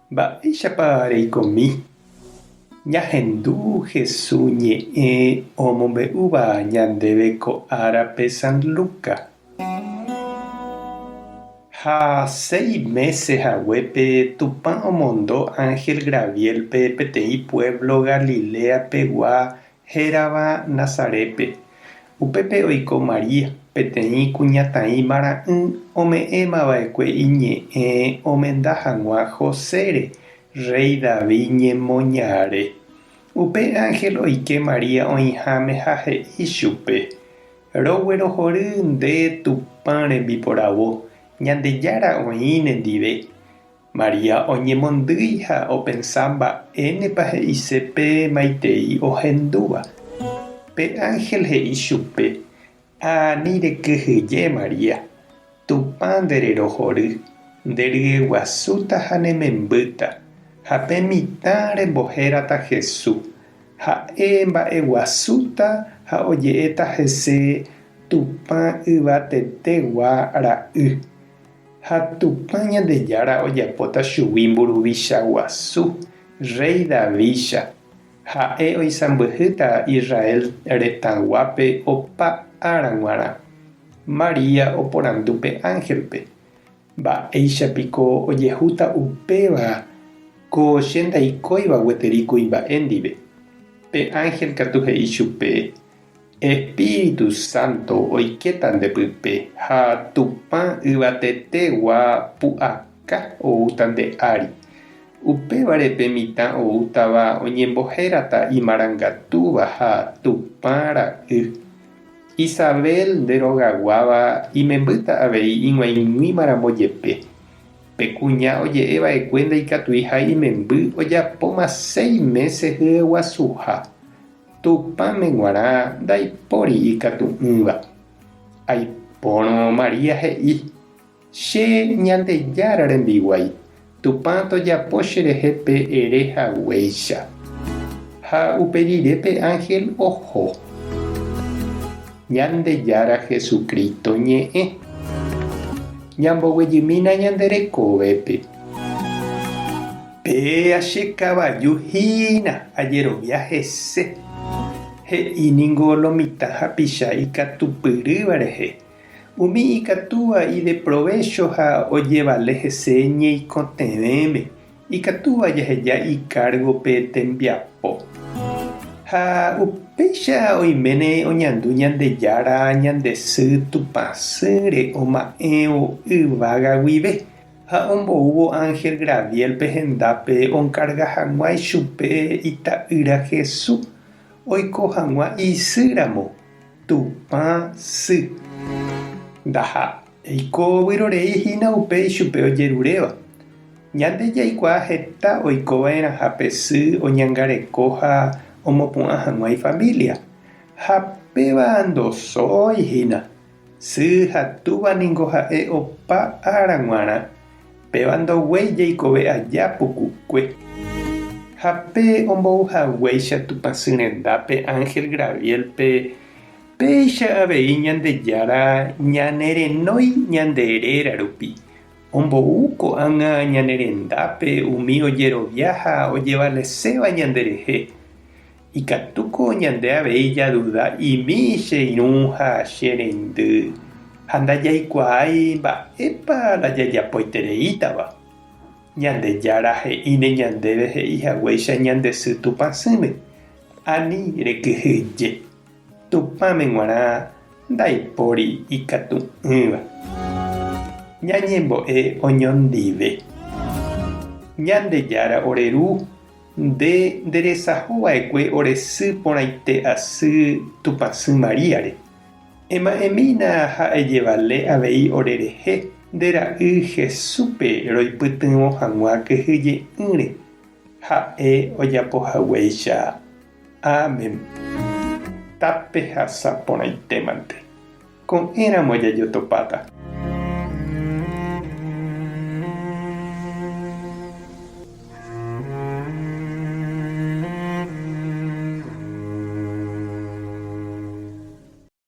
Mba'éichapa reikomi. Ñahendu Jesús ñe'ẽ omombe'úva ñandéve ko árape San Luca. Ha 6 meses haguépe Tupã omondo Ángel Gabrielpe peteĩ pueblo Galilea pegua hérava Nazarépe. Upépe oiko Maria, peteĩ kuñataĩ mara'ỹ ome'ẽmava'ekue iñe'ẽ omenda hag̃ua Josére, rey David ñemoñare. Upe Ángel oike Maria oĩháme ha he'i chupe: roguerohory nde Tupã rembiporavo, Ñandejára oĩne ndive. Maria oñemondýi ha opensa mba'énepa he'isépe maitei ohendúva. Pe Ángel he'i chupe: ani rekyhyje Maria, Tupã ndererohory, nderyeguasúta ha nemembýta, ha pe mitã rembohérata Jesús. Ha'e mba'eguasúta ha oje'éta hese Tupã yvatetegua ra'y. Ha Tupã Ñandejára ojapóta chugui mburuvicha guasu, rey Davídcha. Ha'e oisãmbyhýta Israel retãguápe opa ára g̃uarã. Maria oporandu pe Ángelpe: mba'éichapiko ojehúta upéva ko che ndaikóiva gueteri kuimba'e ndive. Pe Ángel katu he'i chupe: Espíritu Santo oiketa ndepýpe ha Tupã yvatetegua pu'aka oúta nde ári. Upévarepe mitã oútava oñembohérata imarangatúva ha Tupã ra'y. Isabel nderogaguáva imembýta avei ig̃uaig̃uímaramo jepe. Pe kuña oje'eva'ekue ndaikatúi ha imemby ojapóma 6 meses hyeguasuha. Tupãme g̃uarã ndaipóri ikatu'ỹva. Aipórõ Maria he'i: che Ñandejára rembiguái, Tupã tojapo cherehe pe erehaguéicha. Ha uperirépe Ángel oho. Ñandejára Jesucristo ñe'ẽ. Ñamboguejymína ñanderekovépe. Pe achekavaju ajerovia hese, he'íniko lo mitã hapicha ikatupyrýva rehe. Umi ikatúva y de provecho ha ojevale hese ñeikotevẽme, ikatúva jaheja icargo pe tembiapo. Ha upéicha oiméne oñandu Ñandejára ñandesy Tupãsýre oma'ẽvo yvága guive. Ha omboúvo Ángel Gabrielpe hendápe onkarga hag̃uái chupe ita'ýra Jesús, oiko hag̃ua isýramo, Tupã sy. Ndaha'éiko vyrorehína upe ichupe ojeruréva. Ñande jaikuaa heta oikova'erã hape sy oñangareko ha omopu'ã hag̃uái familia. Ha péva ndosóihína. Sy ha túvaniko ha'e opa ára g̃uarã. Péva ndoguéi jaikove aja pukukue. Ha pe ombouhaguéicha Tupãsy rendápe Ángel Gabrielpe péicha avei Ñandejára ñanerenói ñanderéra rupi. Omboú ko'ág̃a ñanerendápe umi ojerovia ha ojevaleséva ñanderehe. Ikatúko ñande avei jaduda imi che irũ ha che reindy. Ha ndajaikuaái mba'épa ndajajapoitereítava. Ñandejára he'íne ñandéve he'ihaguéicha ñandesy Tupãsýme: ani rekyhyje, Tupãme g̃uarã ndaipóri ikatu'ỹva. Ñañembo'e oñondive. Ñandejára oreru nde nderesahova'ekue oresy porãite asy Tupãsy Mariáre. Ema'ẽmína ha'ejevale avei orerehe nde ra'y Jesúspe roipytyvõ hag̃ua kyhyje'ỹre. Ha'e ojapohaguéicha. Amén. Tape hasa porãitémante. Ko'ẽramo jajotopáta.